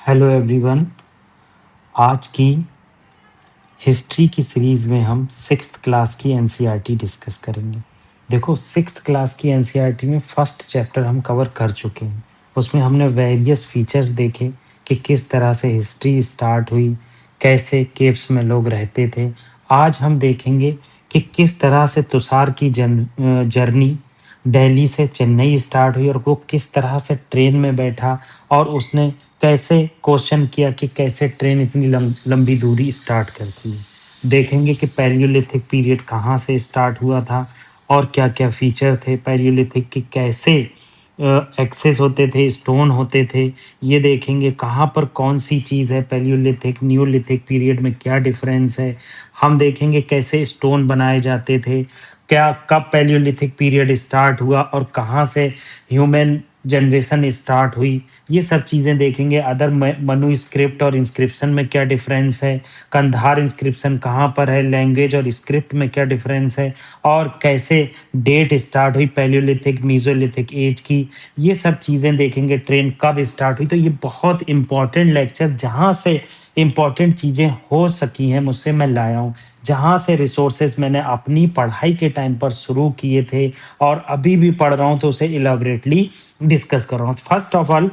Hello everyone. आज की history की सीरीज़ में हम सिक्स्थ क्लास की एनसीईआरटी डिस्कस करेंगे। देखो, सिक्स्थ क्लास की एनसीईआरटी में फर्स्ट चैप्टर हम कवर कर चुके हैं। उसमें हमने वेरियस फीचर्स देखे कि किस तरह से हिस्ट्री स्टार्ट हुई, कैसे केव्स में लोग रहते थे। आज हम देखेंगे कि किस तरह से तुषार की जर्नी दिल्ली से चेन्नई स्टार्ट हुई और वो किस तरह से ट्रेन में बैठा और उसने कैसे क्वेश्चन किया कि कैसे ट्रेन इतनी लंबी दूरी स्टार्ट करती है। देखेंगे कि पैलियोलिथिक पीरियड कहाँ से स्टार्ट हुआ था और क्या क्या फीचर थे पैलियोलिथिक के, कैसे एक्सेस होते थे, स्टोन होते थे। ये देखेंगे कहाँ पर कौन सी चीज़ है, पैलियोलिथिक न्यूलिथिक पीरियड में क्या डिफरेंस है। हम देखेंगे कैसे स्टोन बनाए जाते थे, क्या कब पैलियोलिथिक पीरियड स्टार्ट हुआ और कहाँ से ह्यूमन जनरेशन स्टार्ट हुई। ये सब चीज़ें देखेंगे। अदर मनुस्क्रिप्ट और इंस्क्रिप्शन में क्या डिफरेंस है, कंधार इंस्क्रिप्शन कहाँ पर है, लैंग्वेज और स्क्रिप्ट में क्या डिफरेंस है, और कैसे डेट स्टार्ट हुई पैलियोलिथिक मीजोलिथिक एज की। ये सब चीज़ें देखेंगे। ट्रेन कब स्टार्ट हुई। तो ये बहुत इंपॉर्टेंट लेक्चर, जहाँ से इंपॉर्टेंट चीज़ें हो सकी हैं मुझसे मैं लाया हूँ, जहाँ से रिसोर्सेज मैंने अपनी पढ़ाई के टाइम पर शुरू किए थे और अभी भी पढ़ रहा हूँ, तो उसे इलाबरेटली डिस्कस कर रहा हूँ। फर्स्ट ऑफ ऑल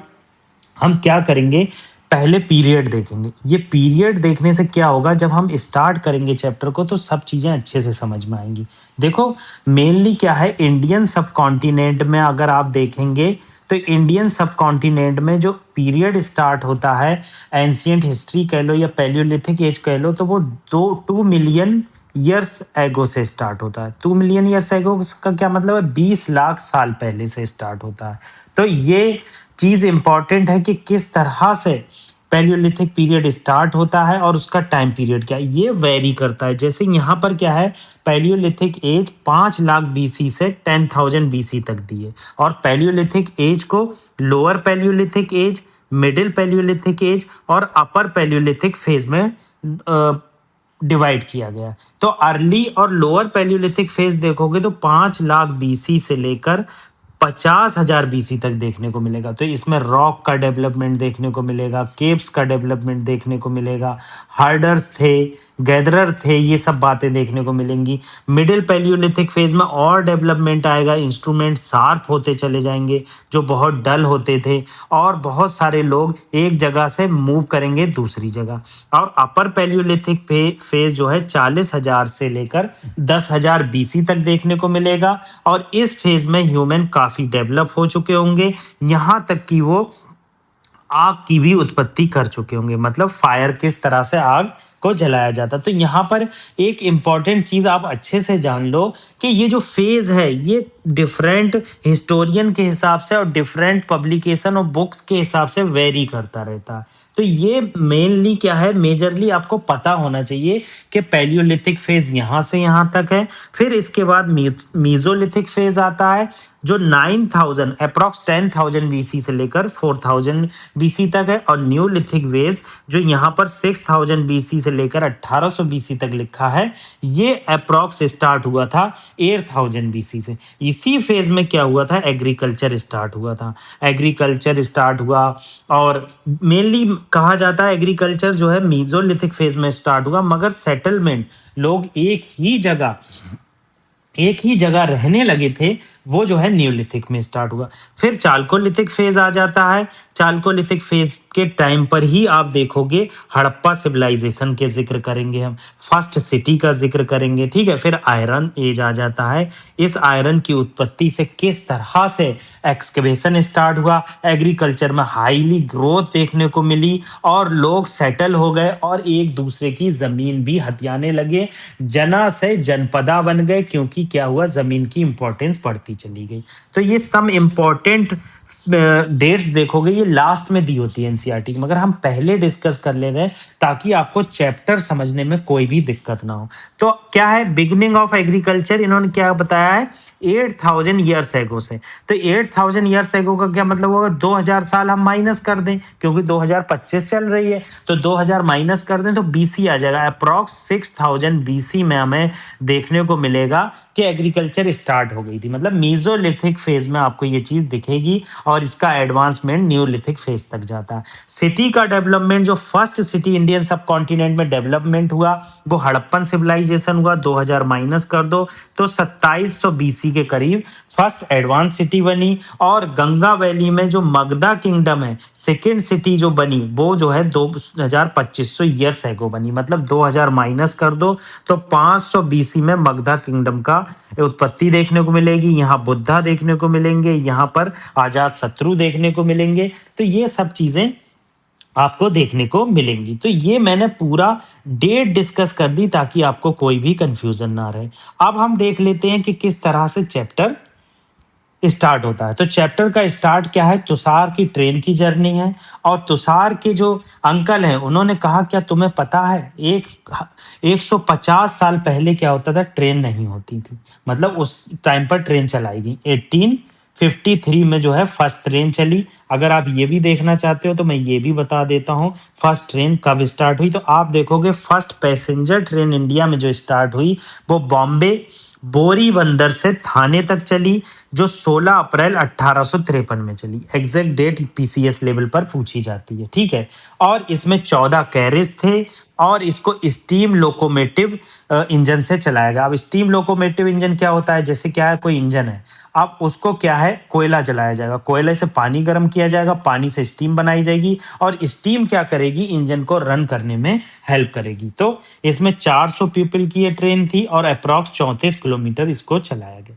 हम क्या करेंगे, पहले पीरियड देखेंगे। ये पीरियड देखने से क्या होगा, जब हम स्टार्ट करेंगे चैप्टर को तो सब चीज़ें अच्छे से समझ में आएंगी। देखो, मेनली क्या है, इंडियन सब कॉन्टिनेंट में अगर आप देखेंगे तो इंडियन सब कॉन्टिनेंट में जो पीरियड स्टार्ट होता है, एंशियंट हिस्ट्री कह लो या पैलियोलिथिक एज कह लो, तो वो 2 मिलियन ईयर्स एगो से स्टार्ट होता है। 2 मिलियन ईयर्स एगो का क्या मतलब है, 20 लाख साल पहले से स्टार्ट होता है। तो ये चीज इंपॉर्टेंट है कि किस तरह से पैलियोलिथिक पीरियड स्टार्ट होता है और उसका टाइम पीरियड क्या है, ये वेरी करता है। जैसे यहाँ पर क्या है, पैलियोलिथिक एज 5 लाख बीसी से 10,000 बीसी तक दी है, और पैलियोलिथिक एज को lower palaeolithic age, middle palaeolithic age और अपर पैलियोलिथिक फेज में डिवाइड किया गया। तो अर्ली और लोअर पैलियोलिथिक फेज देखोगे तो 5 लाख बीसी से लेकर 50,000 बीसी तक देखने को मिलेगा। तो इसमें रॉक का डेवलपमेंट देखने को मिलेगा, केव्स का डेवलपमेंट देखने को मिलेगा, हार्डर्स थे, गैदरर थे, ये सब बातें देखने को मिलेंगी। मिडिल पैलियोलिथिक फेज में और डेवलपमेंट आएगा, इंस्ट्रूमेंट शार्प होते चले जाएंगे जो बहुत डल होते थे, और बहुत सारे लोग एक जगह से मूव करेंगे दूसरी जगह। और अपर पैलियोलिथिक फेज जो है 40,000 से लेकर 10,000 बीसी तक देखने को मिलेगा, और इस फेज में ह्यूमन काफी डेवलप हो चुके होंगे, यहाँ तक कि वो आग की भी उत्पत्ति कर चुके होंगे। मतलब फायर, किस तरह से आग को जलाया जाता। तो यहाँ पर एक इंपॉर्टेंट चीज आप अच्छे से जान लो कि ये जो फेज है ये डिफरेंट हिस्टोरियन के हिसाब से और डिफरेंट पब्लिकेशन और बुक्स के हिसाब से वेरी करता रहता है। तो ये मेनली क्या है, मेजरली आपको पता होना चाहिए कि पैलियोलिथिक फेज यहाँ से यहाँ तक है। फिर इसके बाद मीजोलिथिक फेज आता है जो 9,000 अप्रॉक्स 10,000 बीसी से लेकर 4,000 बीसी तक है, और न्यूलिथिक फेज जो यहाँ पर 6,000 बीसी से लेकर 1800 बीसी तक लिखा है, ये अप्रॉक्स स्टार्ट हुआ था 8,000 बीसी से। इसी फेज में क्या हुआ था, एग्रीकल्चर स्टार्ट हुआ था। एग्रीकल्चर स्टार्ट हुआ, और मेनली कहा जाता है एग्रीकल्चर जो है मीजोलिथिक फेज में स्टार्ट हुआ, मगर सेटलमेंट, लोग एक ही जगह रहने लगे थे, वो जो है न्यूलिथिक में स्टार्ट हुआ। फिर चालकोलिथिक फेज आ जाता है। चालकोलिथिक फेज के टाइम पर ही आप देखोगे हड़प्पा सिविलाइजेशन के जिक्र करेंगे, हम फर्स्ट सिटी का जिक्र करेंगे, ठीक है। फिर आयरन एज आ जाता है। इस आयरन की उत्पत्ति से किस तरह से एक्सकेवेशन स्टार्ट हुआ, एग्रीकल्चर में हाईली ग्रोथ देखने को मिली, और लोग सेटल हो गए और एक दूसरे की जमीन भी हथियाने लगे, जना से जनपदा बन गए, क्योंकि क्या हुआ, जमीन की इंपॉर्टेंस बढ़ती चली गई। तो ये सम इंपॉर्टेंट डेट्स देखोगे, ये लास्ट में दी होती है एनसीईआरटी की, मगर हम पहले डिस्कस कर ले रहे हैं ताकि आपको चैप्टर समझने में कोई भी दिक्कत ना हो। तो क्या है, बिगिनिंग ऑफ एग्रीकल्चर इन्होंने क्या बताया है, 8,000 ईयर्स एगो से। तो 8,000 ईयर्स एगो का क्या मतलब होगा, 2,000 साल हम माइनस कर दें, क्योंकि 2025 चल रही है, तो 2,000 माइनस कर दें तो बीसी आ जाएगा। अप्रॉक्स 6,000 बीसी में हमें देखने को मिलेगा कि एग्रीकल्चर स्टार्ट हो गई थी। मतलब मीजोलिथिक फेज में आपको ये चीज दिखेगी, और इसका एडवांसमेंट न्यूलिथिक फेज तक जाता है। सिटी का डेवलपमेंट, जो फर्स्ट सिटी इंडियन सब कॉन्टिनेंट में डेवलपमेंट हुआ वो हड़प्पन सिविलाइजेशन हुआ। 2000 माइनस कर दो तो 2700 बीसी के करीब फर्स्ट एडवांस सिटी बनी। और गंगा वैली में जो मगधा किंगडम है, सेकेंड सिटी जो बनी वो जो है 2500 ईयर्स एगो बनी। मतलब 2000 माइनस कर दो तो 500 बीसी में मगधा किंगडम का उत्पत्ति देखने को मिलेगी। यहाँ बुद्धा देखने को मिलेंगे, यहाँ पर आजाद शत्रु देखने को मिलेंगे। तो ये सब चीजें आपको देखने को मिलेंगी। तो ये मैंने पूरा डेट डिस्कस कर दी ताकि आपको कोई भी कंफ्यूजन ना रहे। अब हम देख लेते हैं कि किस तरह से चैप्टर स्टार्ट होता है। तो चैप्टर का स्टार्ट क्या है, तुषार की ट्रेन की जर्नी है। और तुषार के जो अंकल हैं उन्होंने कहा क्या तुम्हें पता है 150 साल पहले क्या होता था, ट्रेन नहीं होती थी। मतलब उस टाइम पर ट्रेन चलाई गई। 1853 में जो है फर्स्ट ट्रेन चली। अगर आप ये भी देखना चाहते हो तो मैं ये भी बता देता हूँ फर्स्ट ट्रेन कब स्टार्ट हुई। तो आप देखोगे फर्स्ट पैसेंजर ट्रेन इंडिया में जो स्टार्ट हुई वो बॉम्बे बोरी बंदर से थाने तक चली, जो 16 अप्रैल 1853 में चली। एग्जैक्ट डेट पीसीएस लेवल पर पूछी जाती है, ठीक है। और इसमें 14 कैरेज थे और इसको स्टीम लोकोमेटिव इंजन से चलाया गया। अब स्टीम लोकोमेटिव इंजन क्या होता है, जैसे क्या है कोई इंजन है, अब उसको क्या है कोयला जलाया जाएगा, कोयले से पानी गर्म किया जाएगा, पानी से स्टीम बनाई जाएगी और स्टीम क्या करेगी इंजन को रन करने में हेल्प करेगी। तो इसमें 400 पीपल की ये ट्रेन थी और अप्रॉक्स 34 किलोमीटर इसको चलाया गया।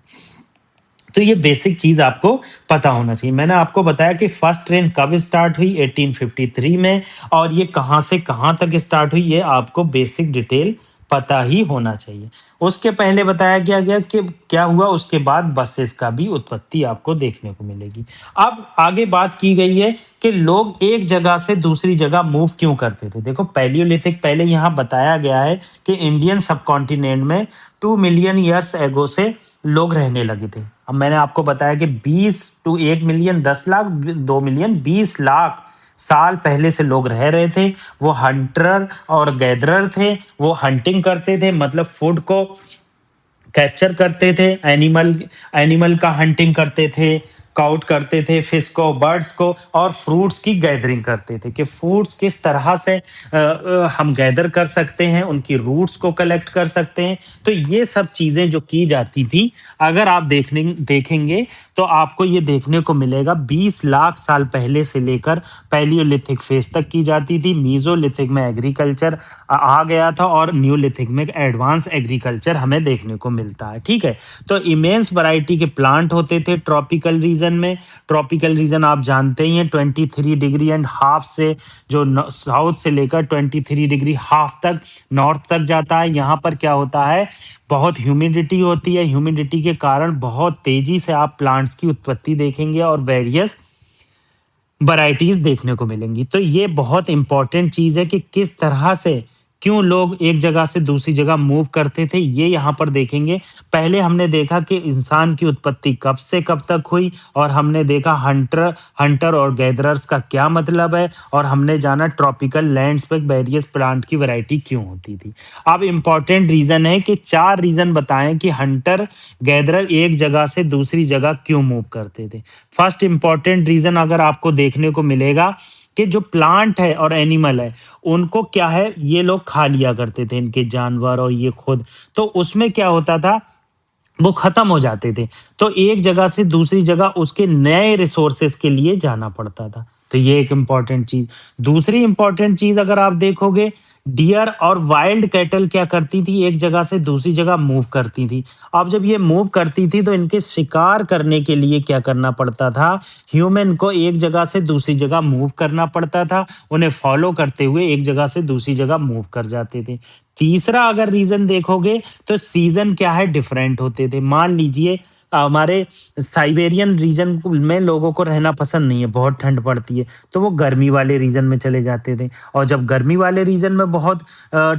तो ये बेसिक चीज आपको पता होना चाहिए। मैंने आपको बताया कि फर्स्ट ट्रेन कब स्टार्ट हुई 1853 में, और ये कहां से कहां तक स्टार्ट हुई ये आपको बेसिक डिटेल पता ही होना चाहिए। उसके पहले बताया गया कि क्या हुआ, उसके बाद बसेस का भी उत्पत्ति आपको देखने को मिलेगी। अब आगे बात की गई है कि लोग एक जगह से दूसरी जगह मूव क्यों करते थे। देखो पैलियोलिथिक, पहले यहाँ बताया गया है कि इंडियन सब कॉन्टिनेंट में 2 मिलियन ईयर्स एगो से लोग रहने लगे थे। अब मैंने आपको बताया कि 20 to 1 million 10 lakh 2 million 20 lakh साल पहले से लोग रह रहे थे। वो हंटर और गैदरर थे, वो हंटिंग करते थे, मतलब फूड को कैप्चर करते थे, एनिमल एनिमल का हंटिंग करते थे, काउट करते थे, फिश को, बर्ड्स को, और फ्रूट्स की गैदरिंग करते थे कि फ्रूट्स किस तरह से हम गैदर कर सकते हैं, उनकी रूट्स को कलेक्ट कर सकते हैं। तो ये सब चीजें जो की जाती थी, अगर आप देखेंगे तो आपको ये देखने को मिलेगा 20 लाख साल पहले से लेकर पैलियोलिथिक फेज तक की जाती थी। मीजोलिथिक में एग्रीकल्चर आ गया था और न्यूलिथिक में एडवांस एग्रीकल्चर हमें देखने को मिलता है, ठीक है। तो इमेंस वैरायटी के प्लांट होते थे ट्रॉपिकल रीजन में। ट्रॉपिकल रीजन आप जानते ही हैं 23 डिग्री एंड हाफ से जो साउथ से लेकर 23 डिग्री हाफ तक नॉर्थ तक जाता है। यहाँ पर क्या होता है, बहुत ह्यूमिडिटी होती है। ह्यूमिडिटी के कारण बहुत तेजी से आप प्लांट्स की उत्पत्ति देखेंगे और वेरियस वैरायटीज देखने को मिलेंगी। तो ये बहुत इंपॉर्टेंट चीज है कि किस तरह से क्यों लोग एक जगह से दूसरी जगह मूव करते थे, ये यहाँ पर देखेंगे। पहले हमने देखा कि इंसान की उत्पत्ति कब से कब तक हुई, और हमने देखा हंटर और गैदरर्स का क्या मतलब है, और हमने जाना ट्रॉपिकल लैंड्स पे वेरियस प्लांट की वैरायटी क्यों होती थी। अब इंपॉर्टेंट रीजन है कि 4 रीजन बताएं कि हंटर गैदरर एक जगह से दूसरी जगह क्यों मूव करते थे। फर्स्ट इंपॉर्टेंट रीजन अगर आपको देखने को मिलेगा कि जो प्लांट है और एनिमल है उनको क्या है, ये लोग खा लिया करते थे, इनके जानवर और ये खुद। तो उसमें क्या होता था, वो खत्म हो जाते थे। तो एक जगह से दूसरी जगह उसके नए रिसोर्सेस के लिए जाना पड़ता था। तो ये एक इंपॉर्टेंट चीज। दूसरी इंपॉर्टेंट चीज अगर आप देखोगे, डियर और वाइल्ड कैटल क्या करती थी, एक जगह से दूसरी जगह मूव करती थी। अब जब ये मूव करती थी तो इनके शिकार करने के लिए क्या करना पड़ता था, ह्यूमन को एक जगह से दूसरी जगह मूव करना पड़ता था। उन्हें फॉलो करते हुए एक जगह से दूसरी जगह मूव कर जाते थे। तीसरा अगर रीजन देखोगे तो सीजन क्या है, डिफरेंट होते थे। मान लीजिए हमारे साइबेरियन रीजन में लोगों को रहना पसंद नहीं है, बहुत ठंड पड़ती है, तो वो गर्मी वाले रीजन में चले जाते थे। और जब गर्मी वाले रीजन में बहुत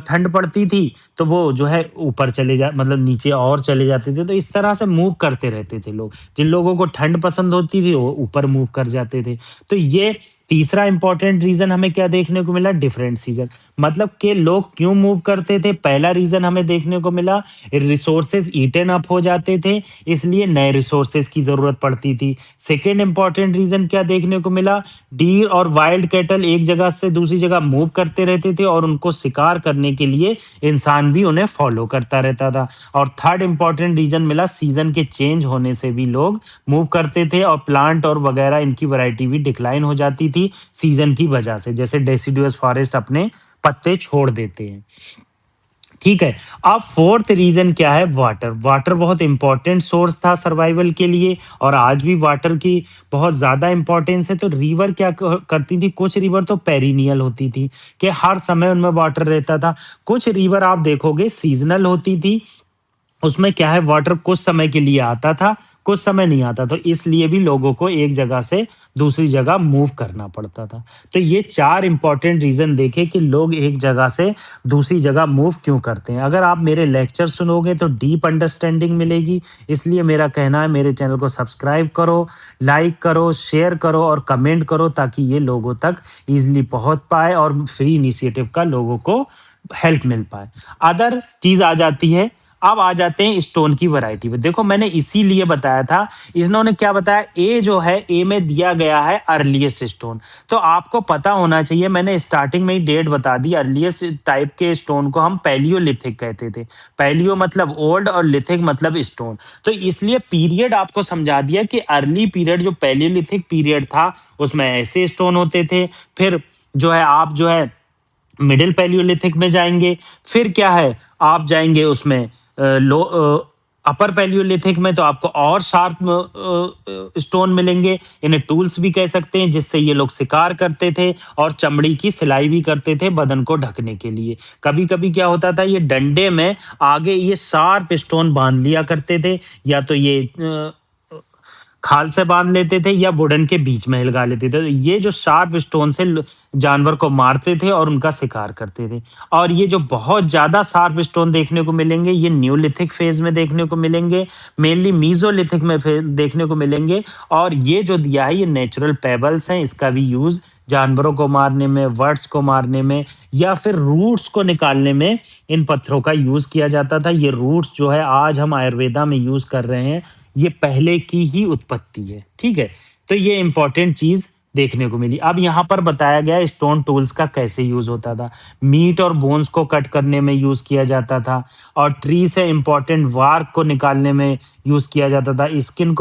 ठंड पड़ती थी तो वो जो है ऊपर चले जा मतलब नीचे और चले जाते थे। तो इस तरह से मूव करते रहते थे लोग। जिन लोगों को ठंड पसंद होती थी वो ऊपर मूव कर जाते थे। तो ये तीसरा इंपॉर्टेंट रीजन हमें क्या देखने को मिला, डिफरेंट सीजन, मतलब कि लोग क्यों मूव करते थे। पहला रीजन हमें देखने को मिला, रिसोर्सेज ईटन अप हो जाते थे, इसलिए नए रिसोर्सेज की जरूरत पड़ती थी। सेकेंड इंपॉर्टेंट रीजन क्या देखने को मिला, डीर और वाइल्ड कैटल एक जगह से दूसरी जगह मूव करते रहते थे और उनको शिकार करने के लिए इंसान भी उन्हें फॉलो करता रहता था। और थर्ड इंपॉर्टेंट रीजन मिला, सीजन के चेंज होने से भी लोग मूव करते थे और प्लांट और वगैरह इनकी वैरायटी भी डिक्लाइन हो जाती थी सीजन की वजह से, जैसे डेसिडुअस फॉरेस्ट अपने पत्ते छोड़ देते हैं। ठीक है। अब फोर्थ रीजन क्या है, वाटर। वाटर बहुत इंपॉर्टेंट सोर्स था सर्वाइवल के लिए और आज भी वाटर की बहुत ज्यादा इंपॉर्टेंस है। तो रिवर क्या करती थी, कुछ रिवर तो पेरिनियल होती थी कि हर समय उनमें वाटर रहता था। कुछ रिवर आप देखोगे सीजनल होती थी, उसमें क्या है, वाटर कुछ समय के लिए आता था, कुछ समय नहीं आता, तो इसलिए भी लोगों को एक जगह से दूसरी जगह मूव करना पड़ता था। तो ये चार इंपॉर्टेंट रीजन देखे कि लोग एक जगह से दूसरी जगह मूव क्यों करते हैं। अगर आप मेरे लेक्चर सुनोगे तो डीप अंडरस्टैंडिंग मिलेगी, इसलिए मेरा कहना है मेरे चैनल को सब्सक्राइब करो, लाइक करो, शेयर करो और कमेंट करो, ताकि ये लोगों तक इजीली पहुंच पाए और फ्री इनिशिएटिव का लोगों को हेल्प मिल पाए। अदर चीज आ जाती है, अब आ जाते हैं स्टोन की वैरायटी पे। देखो मैंने इसीलिए बताया था, इन्होंने क्या बताया, ए जो है, ए में दिया गया है अर्लीस्ट स्टोन। तो आपको पता होना चाहिए, मैंने स्टार्टिंग में ही डेट बता दी, अर्लीस्ट टाइप के स्टोन को हम पैलियोलिथिक कहते थे। पैलियो मतलब ओल्ड और लिथिक मतलब स्टोन। तो इसलिए पीरियड आपको समझा दिया कि अर्ली पीरियड जो पैलियोलिथिक पीरियड था उसमें ऐसे स्टोन होते थे। फिर जो है आप जो है मिडिल पैलियोलिथिक में जाएंगे, फिर क्या है आप जाएंगे उसमें लो अपर पैलियोलिथिक में, तो आपको और शार्प स्टोन मिलेंगे। इन्हें टूल्स भी कह सकते हैं, जिससे ये लोग शिकार करते थे और चमड़ी की सिलाई भी करते थे बदन को ढकने के लिए। कभी कभी क्या होता था, ये डंडे में आगे ये शार्प स्टोन बांध लिया करते थे, या तो ये खाल से बांध लेते थे या वुडन के बीच में लगा लेते थे। तो ये जो शार्प स्टोन से जानवर को मारते थे और उनका शिकार करते थे। और ये जो बहुत ज्यादा शार्प स्टोन देखने को मिलेंगे, ये न्यूलिथिक फेज में देखने को मिलेंगे, मेनली मीजोलिथिक में देखने को मिलेंगे। और ये जो दिया है ये नेचुरल पेबल्स हैं, इसका भी यूज जानवरों को मारने में, वर्ड्स को मारने में, या फिर रूट्स को निकालने में इन पत्थरों का यूज किया जाता था। ये रूट्स जो है आज हम आयुर्वेदा में यूज कर रहे हैं, ये पहले की ही उत्पत्ति है। ठीक है। तो ये इंपॉर्टेंट चीज देखने को मिली। अब यहाँ पर बताया गया स्टोन टूल्स का कैसे यूज होता था। मीट और बोन्स को कट करने में यूज किया जाता था, और ट्री से इंपॉर्टेंट वार्क को निकालने में यूज किया जाता था। स्किन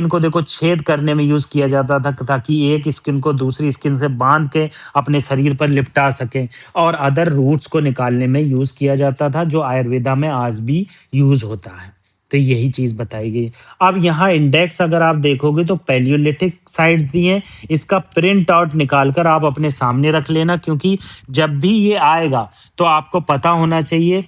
को देखो छेद करने में यूज किया जाता था, ताकि एक स्किन को दूसरी स्किन से बांध के अपने शरीर पर लिपटा सके। और अदर रूट्स को निकालने में यूज किया जाता था, जो आयुर्वेदा में आज भी यूज होता है। तो यही चीज बताई गई। अब यहाँ इंडेक्स अगर आप देखोगे तो पैलियोलिथिक साइट दिए, इसका प्रिंट आउट निकाल कर आप अपने सामने रख लेना, क्योंकि जब भी ये आएगा तो आपको पता होना चाहिए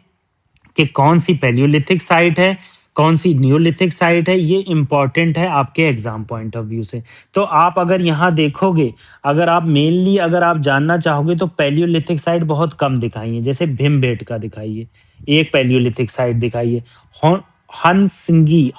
कि कौन सी पैलियोलिथिक साइट है, कौन सी न्यूलिथिक साइट है। ये इंपॉर्टेंट है आपके एग्जाम पॉइंट ऑफ व्यू से। तो आप अगर यहाँ देखोगे, अगर आप मेनली अगर आप जानना चाहोगे तो पैलियोलिथिक साइट बहुत कम दिखाई है, जैसे भीमबेटका दिखाइए, एक पैलियोलिथिक साइट दिखाइए, हंसगी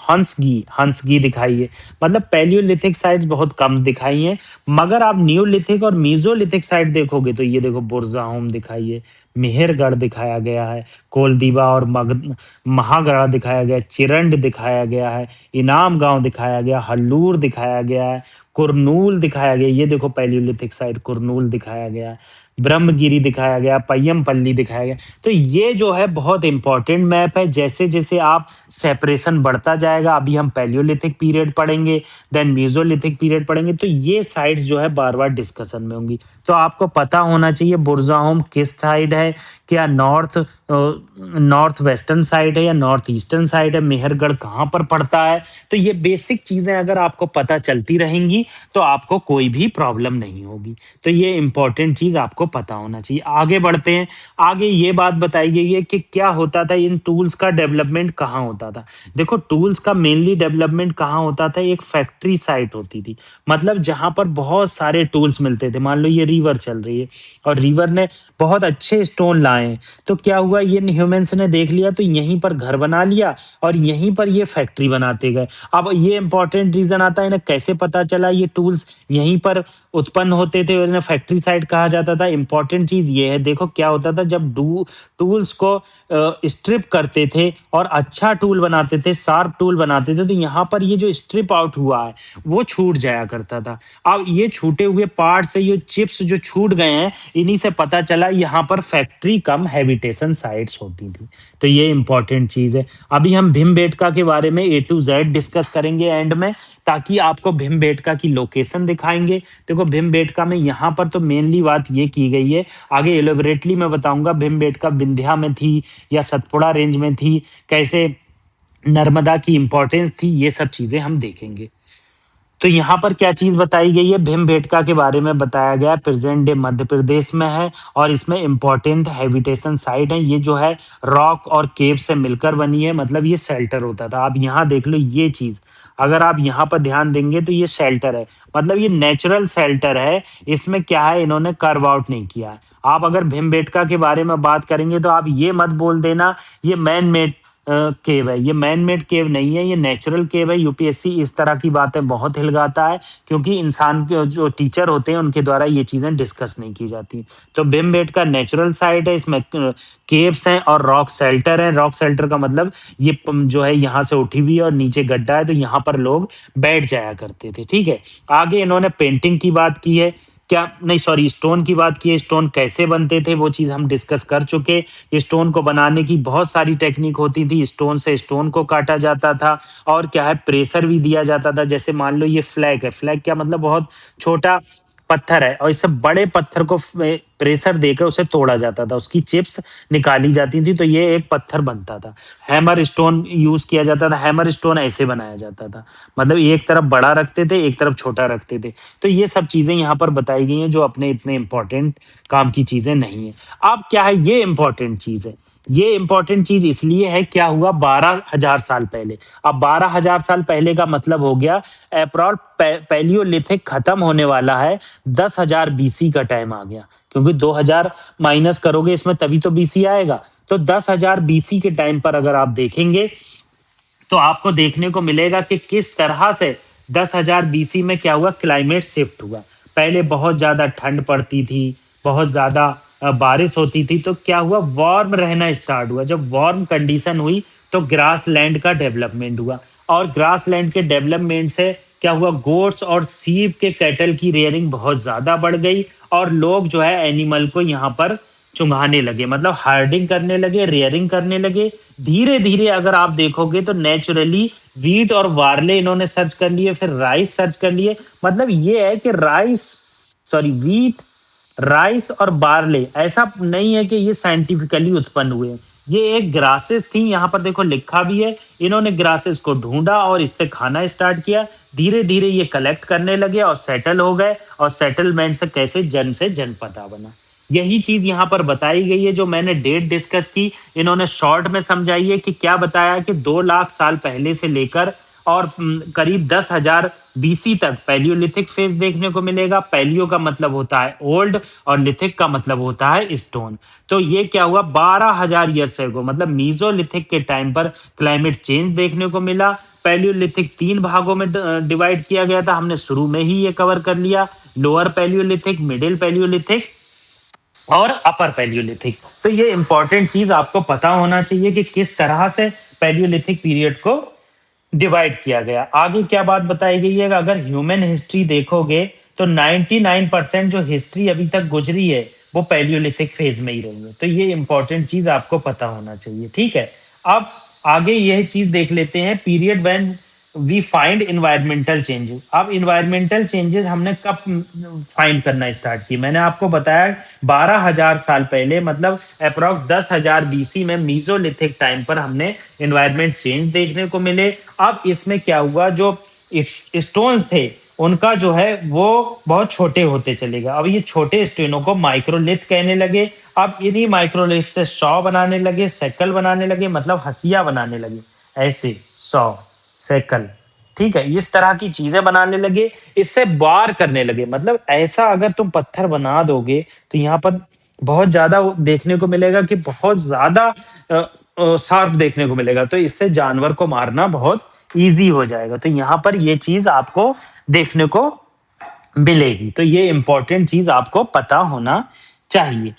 दिखाइए। मतलब पैलियोलिथिक साइट्स बहुत कम दिखाई हैं। मगर आप न्यूलिथिक और मीजोलिथिक साइट देखोगे तो ये देखो, बुरजाहोम दिखाइए, मेहरगढ़ दिखाया गया है, कोलदीवा और महागढ़ दिखाया गया है, चिरंड दिखाया गया है, इनाम गांव दिखाया गया, हल्लूर दिखाया गया है, कुरनूल दिखाया गया। ये देखो पैलियोलिथिक साइट कुरनूल दिखाया गया है, ब्रह्मगिरी दिखाया गया, पय्यमपल्ली दिखाया गया। तो ये जो है बहुत इंपॉर्टेंट मैप है। जैसे जैसे आप सेपरेशन बढ़ता जाएगा, अभी हम पैलियोलिथिक पीरियड पढ़ेंगे, देन मेसोलिथिक पीरियड पढ़ेंगे, तो ये साइट्स जो है बार बार डिस्कशन में होंगी। तो आपको पता होना चाहिए बुरजाहोम किस साइड है, क्या नॉर्थ वेस्टर्न साइड है या नॉर्थ ईस्टर्न साइड है, मेहरगढ़ कहाँ पर पड़ता है। तो ये बेसिक चीजें अगर आपको पता चलती रहेंगी तो आपको कोई भी प्रॉब्लम नहीं होगी। तो ये इंपॉर्टेंट चीज आपको पता होना चाहिए। आगे बढ़ते हैं। आगे ये बात बताई गई है कि क्या होता था, इन टूल्स का डेवलपमेंट कहाँ होता था। देखो टूल्स का मेनली डेवलपमेंट कहाँ होता था, एक फैक्ट्री साइट होती थी, मतलब जहां पर बहुत सारे टूल्स मिलते थे। मान लो ये रिवर चल रही है और रिवर ने बहुत अच्छे स्टोन लाए आए हैं। तो क्या हुआ, ये ह्यूमंस ने देख लिया तो यहीं पर घर बना लिया और यहीं पर ये फैक्ट्री बनाते गए। अब ये इंपॉर्टेंट रीजन आता है, इन्हें कैसे पता चला ये टूल्स यहीं पर उत्पन्न होते थे और इन्हें फैक्ट्री साइड कहा जाता था। इंपॉर्टेंट चीज ये है, देखो क्या होता था जब टूल्स को स्ट्रिप करते थे और अच्छा टूल बनाते थे, शार्प टूल बनाते थे, तो यहाँ पर ये जो स्ट्रिप आउट हुआ है वो छूट जाया करता था। अब ये छूटे हुए पार्ट से ये चिप्स जो छूट गए हैं, इन्हीं से पता चला यहाँ पर फैक्ट्री कम हैबिटेशन साइट्स होती थी। तो ये इंपॉर्टेंट चीज है। अभी हम भीमबेटका के बारे में ए टू जेड डिस्कस करेंगे एंड में, ताकि आपको भीमबेटका की लोकेशन दिखाएंगे। देखो भीमबेटका में यहाँ पर तो मेनली बात ये की गई है, आगे एलोबरेटली मैं बताऊंगा भीमबेटका विंध्या में थी या सतपुड़ा रेंज में थी, कैसे नर्मदा की इंपॉर्टेंस थी, ये सब चीजें हम देखेंगे। तो यहाँ पर क्या चीज बताई गई है, भीमबेटका के बारे में बताया गया, प्रेजेंट डे मध्य प्रदेश में है और इसमें इंपॉर्टेंट हैबिटेशन साइट है। ये जो है रॉक और केव से मिलकर बनी है, मतलब ये शेल्टर होता था। आप यहाँ देख लो ये चीज, अगर आप यहाँ पर ध्यान देंगे तो ये शेल्टर है, मतलब ये नेचुरल शेल्टर है। इसमें क्या है, इन्होंने कर्व आउट नहीं किया है। आप अगर भीमबेटका के बारे में बात करेंगे तो आप ये मत बोल देना ये मैन मेड केव है। ये मैन मेड केव नहीं है, ये नेचुरल केव है। यूपीएससी इस तरह की बातें बहुत हिलगाता है, क्योंकि इंसान के जो टीचर होते हैं उनके द्वारा ये चीजें डिस्कस नहीं की जाती। तो भीमबेटका नेचुरल साइट है, इसमें केव्स हैं और रॉक शेल्टर है। रॉक शेल्टर का मतलब ये जो है यहाँ से उठी हुई है और नीचे गड्ढा है, तो यहाँ पर लोग बैठ जाया करते थे। ठीक है, आगे इन्होंने पेंटिंग की बात की है, क्या नहीं सॉरी स्टोन की बात की है। स्टोन कैसे बनते थे वो चीज हम डिस्कस कर चुके। ये स्टोन को बनाने की बहुत सारी टेक्निक होती थी। स्टोन से स्टोन को काटा जाता था और क्या है, प्रेशर भी दिया जाता था। जैसे मान लो ये फ्लैग है, फ्लैग क्या मतलब बहुत छोटा पत्थर है और इससे बड़े पत्थर को प्रेशर देकर उसे तोड़ा जाता था, उसकी चिप्स निकाली जाती थी, तो ये एक पत्थर बनता था। हैमर स्टोन यूज किया जाता था। हैमर स्टोन ऐसे बनाया जाता था, मतलब एक तरफ बड़ा रखते थे एक तरफ छोटा रखते थे। तो ये सब चीजें यहाँ पर बताई गई हैं जो अपने इतने इंपॉर्टेंट काम की चीजें नहीं है। अब क्या है, ये इंपॉर्टेंट चीज है। ये इंपॉर्टेंट चीज इसलिए है, क्या हुआ 12,000 साल पहले। अब 12,000 साल पहले का मतलब हो गया अप्रॉल पैलियोलिथिक खत्म होने वाला है, 10,000 बीसी का टाइम आ गया, क्योंकि 2000 माइनस करोगे इसमें तभी तो बीसी आएगा। तो 10,000 बीसी के टाइम पर अगर आप देखेंगे तो आपको देखने को मिलेगा कि किस तरह से 10,000 बीसी में क्या हुआ, क्लाइमेट शिफ्ट हुआ। पहले बहुत ज्यादा ठंड पड़ती थी, बहुत ज्यादा बारिश होती थी, तो क्या हुआ, वार्म रहना स्टार्ट हुआ। जब वार्म कंडीशन हुई तो ग्रास लैंड का डेवलपमेंट हुआ और ग्रास लैंड के डेवलपमेंट से क्या हुआ, गोट्स और सीप के कैटल की रेयरिंग बहुत ज्यादा बढ़ गई और लोग जो है एनिमल को यहाँ पर चुंगाने लगे, मतलब हार्डिंग करने लगे, रेयरिंग करने लगे। धीरे धीरे अगर आप देखोगे तो नेचुरली वीट और वार्ले इन्होंने सर्च कर लिए, फिर राइस सर्च कर लिए। मतलब ये है कि वीट, राइस और बार्ले ऐसा नहीं है कि ये साइंटिफिकली उत्पन्न हुए। ये एक ग्रासेस थी, यहाँ पर देखो लिखा भी है। इन्होंने ग्रासेस को ढूंढा और इससे खाना स्टार्ट किया। धीरे धीरे ये कलेक्ट करने लगे और सेटल हो गए और सेटलमेंट से जनपदा बना। यही चीज यहाँ पर बताई गई है, जो मैंने डेट डिस्कस की, इन्होंने शॉर्ट में समझाई है कि क्या बताया कि 2 लाख साल पहले से लेकर और करीब 10,000 बीसी तक पैलियोलिथिक फेज देखने को मिलेगा। पैलियो का मतलब होता है ओल्ड और लिथिक का मतलब होता है स्टोन। तो ये क्या हुआ, 12,000 ईयर्स एगो, मतलब मीजोलिथिक के टाइम पर क्लाइमेट चेंज देखने को मिला। पैलियोलिथिक 3 भागों में डिवाइड किया गया था, हमने शुरू में ही ये कवर कर लिया। लोअर पैलियोलिथिक, मिडिल पैलियोलिथिक और अपर पैलियोलिथिक। तो ये इंपॉर्टेंट चीज आपको पता होना चाहिए कि किस तरह से पैलियोलिथिक पीरियड को डिवाइड किया गया। आगे क्या बात बताई गई है, अगर ह्यूमन हिस्ट्री देखोगे तो 99% जो हिस्ट्री अभी तक गुजरी है वो पैलियोलिथिक फेज में ही रही है। तो ये इंपॉर्टेंट चीज आपको पता होना चाहिए। ठीक है, अब आगे यह चीज देख लेते हैं, period when we find environmental changes. अब इन्वायरमेंटल चेंजेस हमने कब फाइंड करना स्टार्ट किए, मैंने आपको बताया 12,000 साल पहले, मतलब अप्रॉक्स 10,000 बीसी में मीजोलिथिक टाइम पर हमने इन्वायरमेंट चेंज देखने को मिले। अब इसमें क्या हुआ, जो स्टोन थे उनका जो है वो बहुत छोटे होते चले गए। अब ये छोटे स्टोनों को माइक्रोलिथ कहने लगे। अब इन्हीं माइक्रोलिथ से सौ बनाने लगे, सेकल बनाने लगे, मतलब हसिया बनाने लगे, ऐसे सौ सेकल। ठीक है, इस तरह की चीजें बनाने लगे, इससे बार करने लगे। मतलब ऐसा अगर तुम पत्थर बना दोगे तो यहाँ पर बहुत ज़्यादा देखने को मिलेगा कि बहुत ज़्यादा शार्प देखने को मिलेगा, तो इससे जानवर को मारना बहुत ईज़ी हो जाएगा। तो यहाँ पर ये चीज़ आपको देखने को मिलेगी। तो ये इम्पोर्टेंट चीज़ आपको पता होना चाहिए।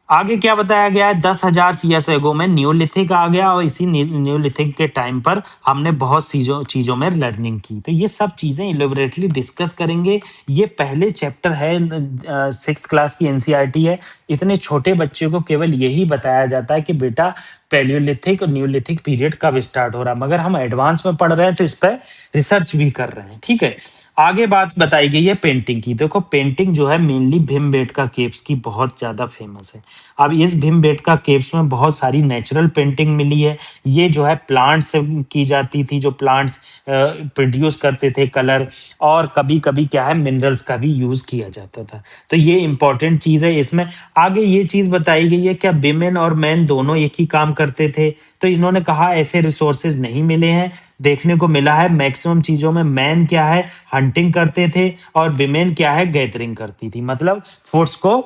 आगे क्या बताया गया है, 10,000 ईयर्स एगो में न्यूलिथिक आ गया और इसी न्यूलिथिक के टाइम पर हमने बहुत चीजों चीजों में लर्निंग की। तो ये सब चीजें इलेबोरेटली डिस्कस करेंगे। ये पहले चैप्टर है, सिक्स क्लास की एनसीईआरटी है। इतने छोटे बच्चे को केवल यही बताया जाता है कि बेटा पैलियोलिथिक और न्यूलिथिक पीरियड कब स्टार्ट हो रहा है, मगर हम एडवांस में पढ़ रहे हैं तो इस पर रिसर्च भी कर रहे हैं। ठीक है, आगे बात बताई गई है पेंटिंग की। देखो पेंटिंग जो है मेनली भीमबेटका केव्स की बहुत ज्यादा फेमस है। अब इस भीमबेटका केव्स में बहुत सारी नेचुरल पेंटिंग मिली है। ये जो है प्लांट से की जाती थी, जो प्लांट्स प्रोड्यूस करते थे कलर, और कभी कभी क्या है मिनरल्स का भी यूज किया जाता था। तो ये इंपॉर्टेंट चीज है इसमें। आगे ये चीज बताई गई है क्या विमेन और मैन दोनों एक ही काम करते थे, तो इन्होंने कहा ऐसे रिसोर्सेज नहीं मिले हैं। देखने को मिला है मैक्सिमम चीजों में मैन क्या है हंटिंग करते थे और विमेन क्या है गैदरिंग करती थी, मतलब फूड्स को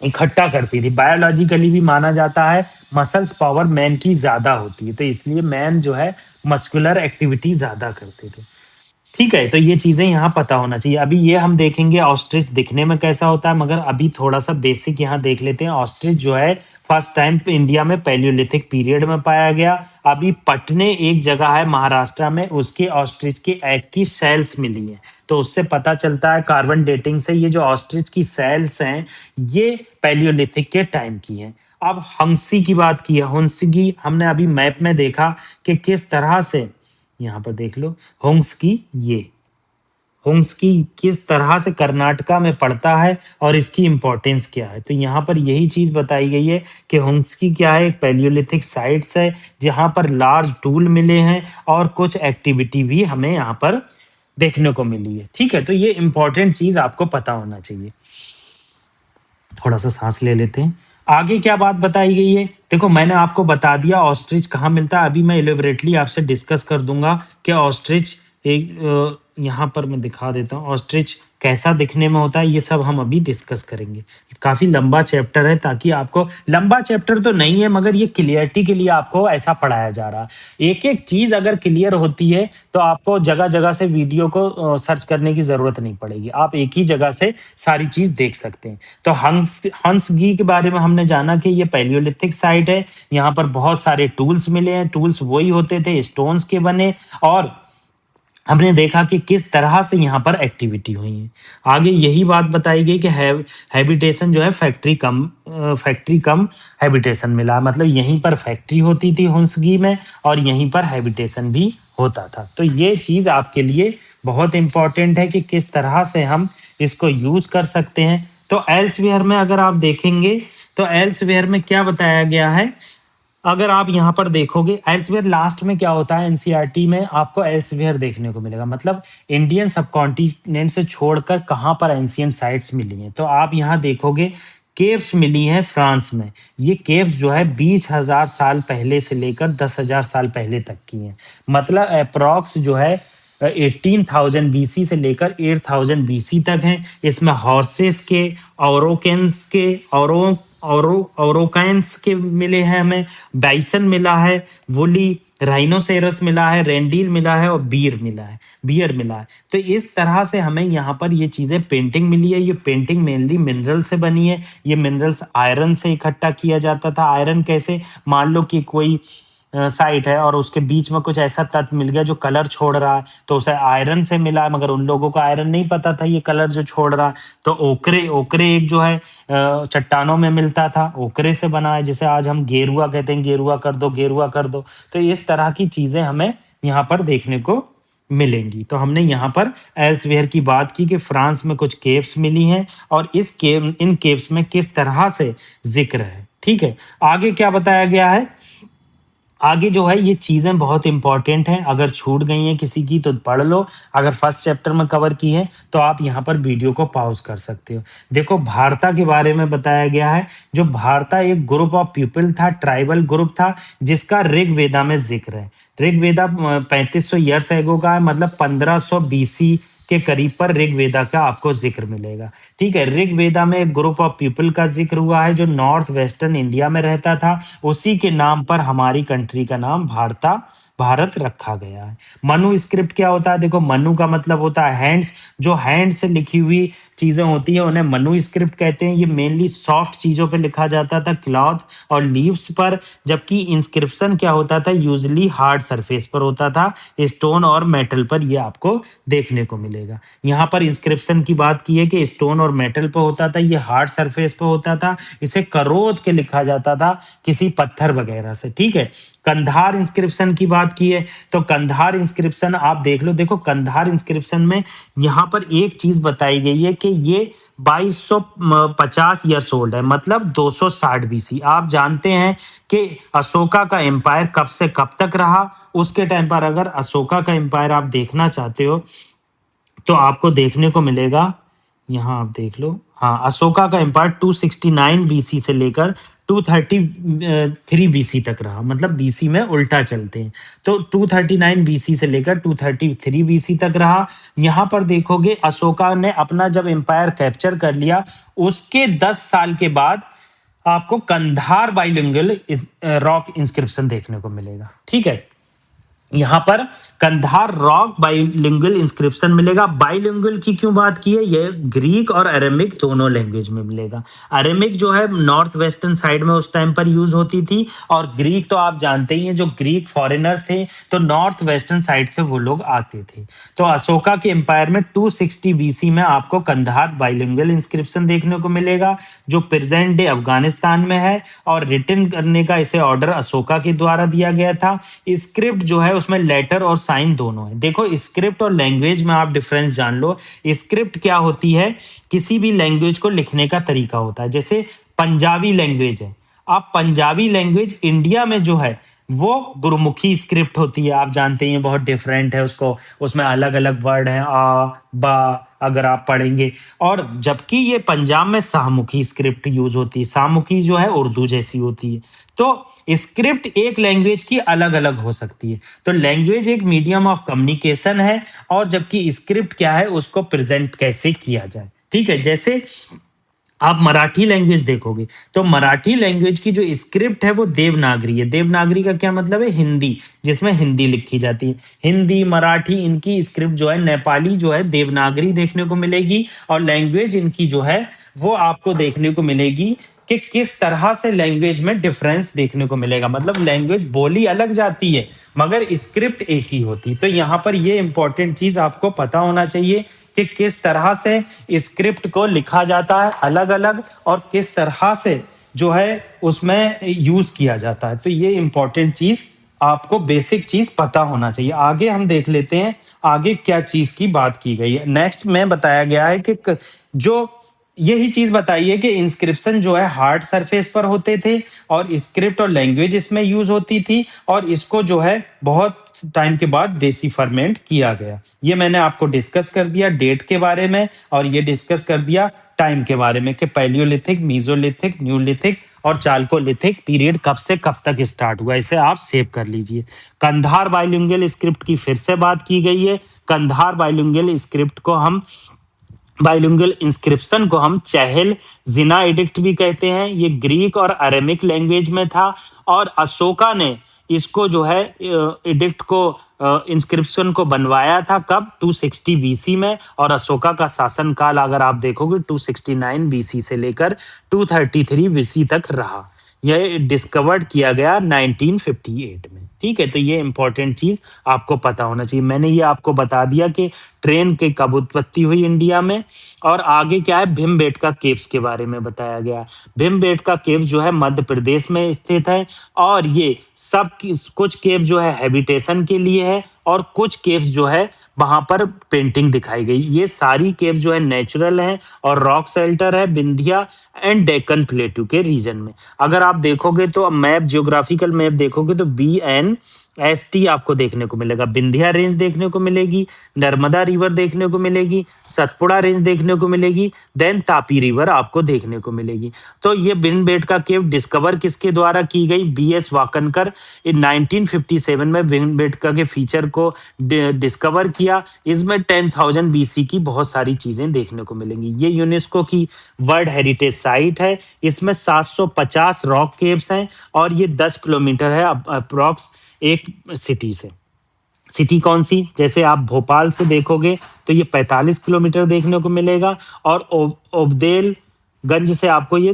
इकट्ठा करती थी। बायोलॉजिकली भी माना जाता है मसल्स पावर मैन की ज्यादा होती है, तो इसलिए मैन जो है मस्कुलर एक्टिविटी ज्यादा करते थे। ठीक है, तो ये चीजें यहाँ पता होना चाहिए। अभी ये हम देखेंगे ऑस्ट्रिच दिखने में कैसा होता है, मगर अभी थोड़ा सा बेसिक यहाँ देख लेते हैं। ऑस्ट्रिच जो है फर्स्ट टाइम इंडिया में पैलियोलिथिक पीरियड में पाया गया। अभी पटने एक जगह है महाराष्ट्र में, उसके ऑस्ट्रिच के एग की सेल्स मिली है। तो उससे पता चलता है कार्बन डेटिंग से ये जो ऑस्ट्रिच की सेल्स हैं ये पैलियोलिथिक के टाइम की हैं। अब हंसी की बात की है, हंसगी हमने अभी मैप में देखा कि किस तरह से, यहाँ पर देख लो होंग्सकी, ये होंग्सकी किस तरह से कर्नाटका में पड़ता है और इसकी इंपॉर्टेंस क्या है। तो यहाँ पर यही चीज बताई गई है कि होंग्सकी क्या है, एक पैलियोलिथिक साइट्स है जहाँ पर लार्ज टूल मिले हैं और कुछ एक्टिविटी भी हमें यहाँ पर देखने को मिली है। ठीक है, तो ये इंपॉर्टेंट चीज आपको पता होना चाहिए। थोड़ा सा सांस ले लेते हैं। आगे क्या बात बताई गई है, देखो मैंने आपको बता दिया ऑस्ट्रिच कहाँ मिलता है। अभी मैं इलेबोरेटली आपसे डिस्कस कर दूंगा कि ऑस्ट्रिच एक यहाँ पर मैं दिखा देता हूँ ऑस्ट्रिच कैसा दिखने में होता है, ये सब हम अभी डिस्कस करेंगे। काफी लंबा चैप्टर है, ताकि आपको, लंबा चैप्टर तो नहीं है मगर ये क्लियरिटी के लिए आपको ऐसा पढ़ाया जा रहा है। एक एक चीज अगर क्लियर होती है तो आपको जगह जगह से वीडियो को सर्च करने की जरूरत नहीं पड़ेगी, आप एक ही जगह से सारी चीज देख सकते हैं। तो हंसगी के बारे में हमने जाना कि ये पैलियोलिथिक साइट है। यहाँ पर बहुत सारे टूल्स मिले हैं, टूल्स वही होते थे स्टोन्स के बने, और हमने देखा कि किस तरह से यहाँ पर एक्टिविटी हुई है। आगे यही बात बताई गई कि हैबिटेशन जो है फैक्ट्री कम हैबिटेशन मिला, मतलब यहीं पर फैक्ट्री होती थी हुंसगी में और यहीं पर हैबिटेशन भी होता था। तो ये चीज आपके लिए बहुत इंपॉर्टेंट है कि किस तरह से हम इसको यूज कर सकते हैं। तो एल्सवेयर में अगर आप देखेंगे तो एल्सवेयर में क्या बताया गया है, अगर आप यहाँ पर देखोगे एल्सवेयर लास्ट में क्या होता है, एनसीईआरटी में आपको एल्सवेयर देखने को मिलेगा, मतलब इंडियन सब कॉन्टिनेंट से छोड़कर कहाँ पर एंशियंट साइट्स मिली हैं। तो आप यहाँ देखोगे केव्स मिली हैं फ्रांस में। ये केव्स जो है 20,000 साल पहले से लेकर 10,000 साल पहले तक की हैं, मतलब अप्रॉक्स जो है 18,000 बीसी से लेकर 8,000 बीसी तक हैं। इसमें हॉर्सेस के, औरोकेंस के, औरोकैंस के मिले हैं हमें, बाइसन मिला है, वुली राइनोसेरस मिला है, रेंडील मिला है और बियर मिला है। तो इस तरह से हमें यहाँ पर ये चीजें पेंटिंग मिली है। ये पेंटिंग मेनली मिनरल से बनी है। ये मिनरल्स आयरन से इकट्ठा किया जाता था। आयरन कैसे, मान लो कि कोई साइट है और उसके बीच में कुछ ऐसा तत्व मिल गया जो कलर छोड़ रहा है, तो उसे आयरन से मिला है, मगर उन लोगों को आयरन नहीं पता था ये कलर जो छोड़ रहा है। तो ओकरे ओकरे एक जो है चट्टानों में मिलता था, ओकरे से बना है, जिसे आज हम गेरुआ कहते हैं, गेरुआ कर दो, गेरुआ कर दो। तो इस तरह की चीजें हमें यहाँ पर देखने को मिलेंगी। तो हमने यहाँ पर एल्सवेयर की बात की कि फ्रांस में कुछ केव्स मिली हैं और इन केव्स में किस तरह से जिक्र है। ठीक है, आगे क्या बताया गया है, आगे जो है ये चीजें बहुत इंपॉर्टेंट हैं, अगर छूट गई हैं किसी की तो पढ़ लो, अगर फर्स्ट चैप्टर में कवर की है तो आप यहाँ पर वीडियो को पॉज कर सकते हो। देखो भारता के बारे में बताया गया है। जो भारता एक ग्रुप ऑफ पीपल था, ट्राइबल ग्रुप था, जिसका ऋग्वेदा में जिक्र है। ऋग्वेदा 3500 ईयर्स एगो का है, मतलब 1500 बीसी के करीब पर ऋग्वेदा का आपको जिक्र मिलेगा। ठीक है, ऋग्वेदा में एक ग्रुप ऑफ पीपल का जिक्र हुआ है जो नॉर्थ वेस्टर्न इंडिया में रहता था, उसी के नाम पर हमारी कंट्री का नाम भारत रखा गया है। मनु स्क्रिप्ट क्या होता है? देखो, मनु का मतलब होता है हैंड्स। जो हैंड से लिखी हुई चीजें होती है उन्हें मनु स्क्रिप्ट कहते हैं। ये मेनली सॉफ्ट चीजों पे लिखा जाता था, क्लॉथ और लीव्स पर, जबकि इंस्क्रिप्शन क्या होता था? यूजली हार्ड सरफेस पर होता था, स्टोन और मेटल पर। ये आपको देखने को मिलेगा। यहाँ पर इंस्क्रिप्शन की बात की है कि स्टोन और मेटल पर होता था, ये हार्ड सरफेस पर होता था, इसे करोद के लिखा जाता था किसी पत्थर वगैरह से। ठीक है, कंधार इंस्क्रिप्शन की बात की है तो कंधार इंस्क्रिप्शन आप देख लो। देखो, कंधार इंस्क्रिप्शन में यहाँ पर एक चीज बताई गई है कि ये 2250 ईयर्स ओल्ड है, मतलब 260 बीसी। आप जानते हैं कि अशोका का एम्पायर कब से कब तक रहा। उसके टाइम पर अगर अशोका का एम्पायर आप देखना चाहते हो तो आपको देखने को मिलेगा, यहाँ आप देख लो। हाँ, अशोका का एम्पायर 269 बीसी से लेकर 233 बीसी तक रहा, मतलब बीसी में उल्टा चलते हैं। तो 239 बीसी से लेकर 233 बीसी तक रहा। यहाँ पर देखोगे अशोका ने अपना जब एम्पायर कैप्चर कर लिया, उसके 10 साल के बाद आपको कंधार बाइलिंगुअल रॉक इंस्क्रिप्शन देखने को मिलेगा। ठीक है, यहाँ पर कंधार रॉक बाइलिंगुअल इंस्क्रिप्शन मिलेगा। बाइलिंगुअल की क्यों बात की है? ये ग्रीक और अरेमिक दोनों लैंग्वेज में मिलेगा। अरेमिक जो है नॉर्थ वेस्टर्न साइड में उस टाइम पर यूज होती थी, और ग्रीक तो आप जानते ही हैं, जो ग्रीक फॉरेनर्स थे तो नॉर्थ वेस्टर्न साइड से वो लोग आते थे। तो अशोका के एम्पायर में 260 बीसी में आपको कंधार बाइलिंगुअल इंस्क्रिप्शन देखने को मिलेगा, जो प्रेजेंट डे अफगानिस्तान में है, और रिटर्न करने का इसे ऑर्डर अशोका के द्वारा दिया गया था। स्क्रिप्ट जो है उसमें लेटर और साइन दोनों है। देखो, स्क्रिप्ट और लैंग्वेज में आप डिफरेंस जान लो। स्क्रिप्ट क्या होती है? किसी भी लैंग्वेज को लिखने का तरीका होता है। जैसे पंजाबी लैंग्वेज है, आप पंजाबी लैंग्वेज इंडिया में जो है वो गुरुमुखी स्क्रिप्ट होती है। आप जानते हैं बहुत डिफरेंट है उसको, उसमें अलग अलग वर्ड हैं, आ बा, अगर आप पढ़ेंगे। और जबकि ये पंजाब में शाहमुखी स्क्रिप्ट यूज होती है। शाहमुखी जो है उर्दू जैसी होती है। तो स्क्रिप्ट एक लैंग्वेज की अलग अलग हो सकती है। तो लैंग्वेज एक मीडियम ऑफ कम्युनिकेशन है, और जबकि स्क्रिप्ट क्या है? उसको प्रेजेंट कैसे किया जाए। ठीक है, जैसे आप मराठी लैंग्वेज देखोगे तो मराठी लैंग्वेज की जो स्क्रिप्ट है वो देवनागरी है। देवनागरी का क्या मतलब है? हिंदी, जिसमें हिंदी लिखी जाती है। हिंदी, मराठी, इनकी स्क्रिप्ट जो है, नेपाली जो है देवनागरी देखने को मिलेगी। और लैंग्वेज इनकी जो है वो आपको देखने को मिलेगी कि किस तरह से लैंग्वेज में डिफरेंस देखने को मिलेगा। मतलब लैंग्वेज बोली अलग जाती है मगर स्क्रिप्ट एक ही होती। तो यहाँ पर ये इंपॉर्टेंट चीज आपको पता होना चाहिए कि किस तरह से स्क्रिप्ट को लिखा जाता है अलग अलग, और किस तरह से जो है उसमें यूज किया जाता है। तो ये इंपॉर्टेंट चीज आपको, बेसिक चीज पता होना चाहिए। आगे हम देख लेते हैं आगे क्या चीज की बात की गई है। नेक्स्ट में बताया गया है कि जो यही चीज बताइए कि इंस्क्रिप्शन जो है हार्ड सरफेस पर होते थे, और स्क्रिप्ट और लैंग्वेज इसमें यूज होती थी, और इसको जो है बहुत टाइम के बाद देसी फर्मेंट किया गया। ये मैंने आपको डिस्कस कर दिया डेट के बारे में, और ये डिस्कस कर दिया टाइम के बारे में कि पैलियोलिथिक, मीजोलिथिक, न्यूलिथिक और चाल्कोलिथिक पीरियड कब से कब तक स्टार्ट हुआ। इसे आप सेव कर लीजिए। कंधार बाइलिंगुअल स्क्रिप्ट की फिर से बात की गई है। कंधार बाइलिंगुअल स्क्रिप्ट को हम, बाइलिंगुअल इंस्क्रिप्शन को हम चहल जिना एडिक्ट भी कहते हैं। ये ग्रीक और अरेमिक लैंग्वेज में था, और अशोका ने इसको जो है एडिक्ट को, इंस्क्रिप्शन को बनवाया था कब? 260 बीसी में। और अशोका का शासन काल अगर आप देखोगे 269 बीसी से लेकर 233 बीसी तक रहा। यह डिस्कवर्ड किया गया 1958 में। ठीक है, तो ये इंपॉर्टेंट चीज आपको पता होना चाहिए। मैंने ये आपको बता दिया कि ट्रेन की कब उत्पत्ति हुई इंडिया में, और आगे क्या है, भीमबेटका केव्स के बारे में बताया गया। भीमबेटका केव्स जो है मध्य प्रदेश में स्थित है, और ये सब कुछ केव जो है हैबिटेशन के लिए है, और कुछ केव्स जो है वहां पर पेंटिंग दिखाई गई। ये सारी केव्स जो है नेचुरल है, और रॉक शेल्टर है विंध्या एंड डेक्कन प्लेटू के रीजन में। अगर आप देखोगे तो मैप, जियोग्राफिकल मैप देखोगे तो BN एसटी आपको देखने को मिलेगा, विंध्या रेंज देखने को मिलेगी, नर्मदा रिवर देखने को मिलेगी, सतपुड़ा रेंज देखने को मिलेगी, देन तापी रिवर आपको देखने को मिलेगी। तो ये भीमबेटका केव डिस्कवर किसके द्वारा की गई? बीएस वाकनकर इन 1957 में भीमबेटका के फीचर को डिस्कवर किया। इसमें 10,000 बीसी की बहुत सारी चीजें देखने को मिलेंगी। ये यूनेस्को की वर्ल्ड हेरिटेज साइट है। इसमें 750 रॉक केव्स हैं और ये 10 किलोमीटर है अप्रॉक्स एक सिटी से। सिटी कौन सी? जैसे आप भोपाल से देखोगे तो ये 45 किलोमीटर देखने को मिलेगा और ओबदेलगंज से आपको ये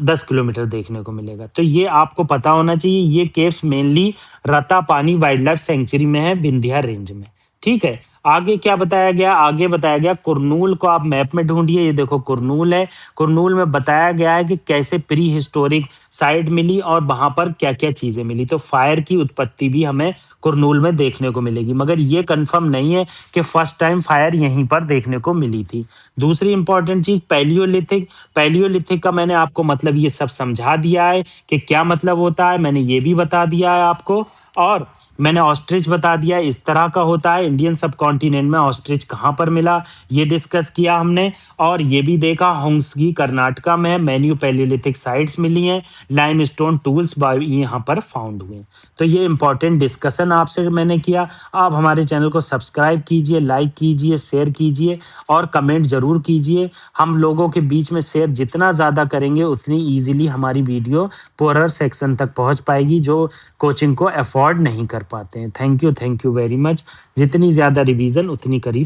10 किलोमीटर देखने को मिलेगा। तो ये आपको पता होना चाहिए। ये caves mainly Ratapani wildlife sanctuary में है, विंध्या रेंज में। ठीक है, आगे क्या बताया गया? आगे बताया गया कुरनूल को आप मैप में ढूंढिए। ये देखो कुरनूल है। कुरनूल में बताया गया है कि कैसे प्री हिस्टोरिक साइट मिली और वहां पर क्या क्या चीजें मिली। तो फायर की उत्पत्ति भी हमें कुरनूल में देखने को मिलेगी, मगर ये कंफर्म नहीं है कि फर्स्ट टाइम फायर यहीं पर देखने को मिली थी। दूसरी इंपॉर्टेंट चीज पैलियोलिथिक। पैलियोलिथिक का मैंने आपको मतलब ये सब समझा दिया है कि क्या मतलब होता है, मैंने ये भी बता दिया है आपको। और मैंने ऑस्ट्रिच बता दिया इस तरह का होता है। इंडियन सब कॉन्टिनेंट में ऑस्ट्रिच कहाँ पर मिला ये डिस्कस किया हमने। और ये भी देखा होंसगी कर्नाटका में मेन्यू पैलियोलिथिक साइट्स मिली हैं, लाइमस्टोन टूल्स यहाँ पर फाउंड हुए। तो ये इंपॉर्टेंट डिस्कशन आपसे मैंने किया। आप हमारे चैनल को सब्सक्राइब कीजिए, लाइक कीजिए, शेयर कीजिए और कमेंट जरूर कीजिए। हम लोगों के बीच में शेयर जितना ज़्यादा करेंगे उतनी ईजिली हमारी वीडियो पोरर सेक्शन तक पहुंच पाएगी जो कोचिंग को अफोर्ड नहीं कर पाते हैं। Thank you very much. जितनी ज़्यादा रिवीजन उतनी करीब